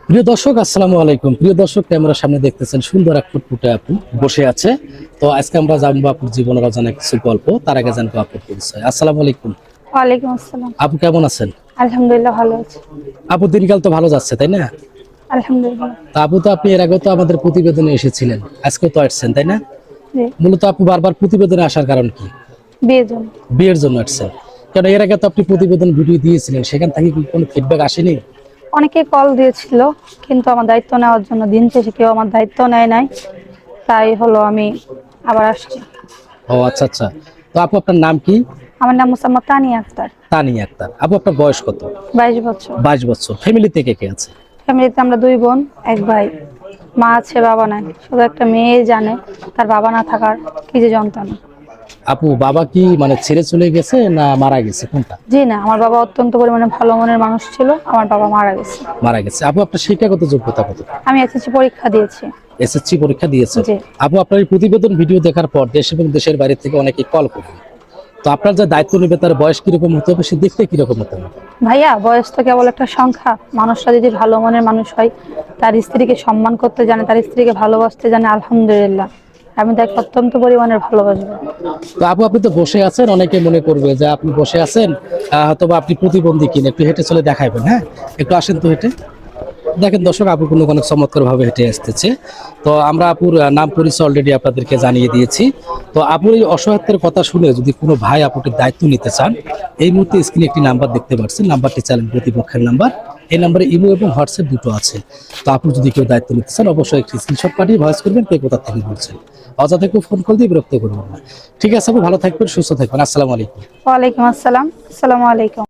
প্রিয় দর্শক, আসসালামু আলাইকুম। প্রিয় দর্শক, ক্যামেরার সামনে দেখতেছেন সুন্দর এক ফুটফুটে আপু বসে আছে। তো আজকে আমরা জানবো আপুর জীবনের অজানা কিছু গল্প। তার আগে জানবো আপুর পরিচয়। আসসালামু আলাইকুম। ওয়ালাইকুম আসসালাম। আপু কেমন আছেন? আলহামদুলিল্লাহ ভালো আছি। আপু দিনকাল তো ভালো যাচ্ছে, তাই না? আলহামদুলিল্লাহ। তা আপু, তো আপনি এর আগেও তো আমাদের প্রতিবেদনে এসেছিলেন, আজকেও তো আসছেন, তাই না? জি, মূলত আপু বারবার প্রতিবেদনে আসার কারণ কি? বিয়ের জন্য। বিয়ের জন্য আসছেন? কেন এর আগে তো আপনি প্রতিবেদন ভিডিও দিয়েছিলেন, সেখান থেকে কি কোনো ফিডব্যাক আসেনি? অনেকে কল দিয়েছিল, কিন্তু আমার দায়িত্ব নেওয়ার জন্য দিন শেষে কেউ আমার দায়িত্ব নেয় নাই। তাই হলো আমি আবার আসছি। ও আচ্ছা আচ্ছা। তো আপু, আপনার নাম কি? আমার নাম মোসাম্মদ তানিয়া আক্তার। তানিয়া আক্তার। আপু, আপনার বয়স কত? 22 বছর। 22 বছর। ফ্যামিলিতে কে কে আছে? ফ্যামিলিতে আমরা 2 বোন, এক ভাই। মা আছে, বাবা নাই। শুধু একটা মেয়ে জানে তার বাবা না থাকার কি যে যন্ত্রণা। আপু, বাবা কি মানে ছেড়ে চলে গেছে না মারা গেছে, কোনটা? জি না, আমার বাবা অত্যন্ত পরিমাণে ভালো মনের মানুষ ছিল। আমার বাবা মারা গেছে। মারা গেছে। আপু, আপনার শিক্ষাগত যোগ্যতা কত? আমি এসএসসি পরীক্ষা দিয়েছি। এসএসসি পরীক্ষা দিয়েছেন? জি। আপু, আপনার এই প্রতিবেদন ভিডিও দেখার পর দেশ এবং দেশের বাইরে থেকে অনেকে কল করবে। তো আপনার যে দায়িত্ব নেবে তার বয়স কিরকম হতে হবে, সে দেখতে কিরকম হতে হবে? ভাইয়া, বয়স তো কেবল একটা সংখ্যা। মানুষটা যদি ভালো মনের মানুষ হয়, তার স্ত্রীকে সম্মান করতে জানে, তার স্ত্রীকে ভালোবাসতে জানে, আলহামদুলিল্লাহ, আমি তাকে অত্যন্ত পরিমাণের ভালোবাসবো। তো আপু, আপনি তো বসে আছেন, অনেকে মনে করবে যে আপনি বসে আছেন, হয়তো বা আপনি প্রতিবন্ধী কিনা, একটু হেঁটে চলে দেখাইবেন। হ্যাঁ, একটু আসেন তো হেঁটে। দেখেন দর্শক, আপু কোনো অনেক চমৎকার ভাবে হেঁটে আসতেছে। তো আমরা আপুর নাম পরিচয় অলরেডি আপনাদেরকে জানিয়ে দিয়েছি। তো আপুর এই অসহায়ত্বের কথা শুনে যদি কোনো ভাই আপুটির দায়িত্ব নিতে চান, এই মুহূর্তে স্ক্রিনে একটি নাম্বার দেখতে পাচ্ছেন, নাম্বারটি চাইলেন প্রতিপক্ষের নাম্বার। এই নাম্বারে ইমো এবং হোয়াটসঅ্যাপ দুটো আছে। তো আপনি যদি কেউ দায়িত্ব নিতে চান, অবশ্যই একটি স্ক্রিনশট পাঠিয়ে ভয়েস করবেন কে কোথা থেকে বলছেন। অযথা কেউ ফোন কল দিয়ে বিরক্ত করবেন না। ঠিক আছে আপু, ভালো থাকবেন, সুস্থ থাকবেন। আসসালামু আলাইকুম। ওয়ালাইকুম আসসালাম। আসসালামু আলাইকুম।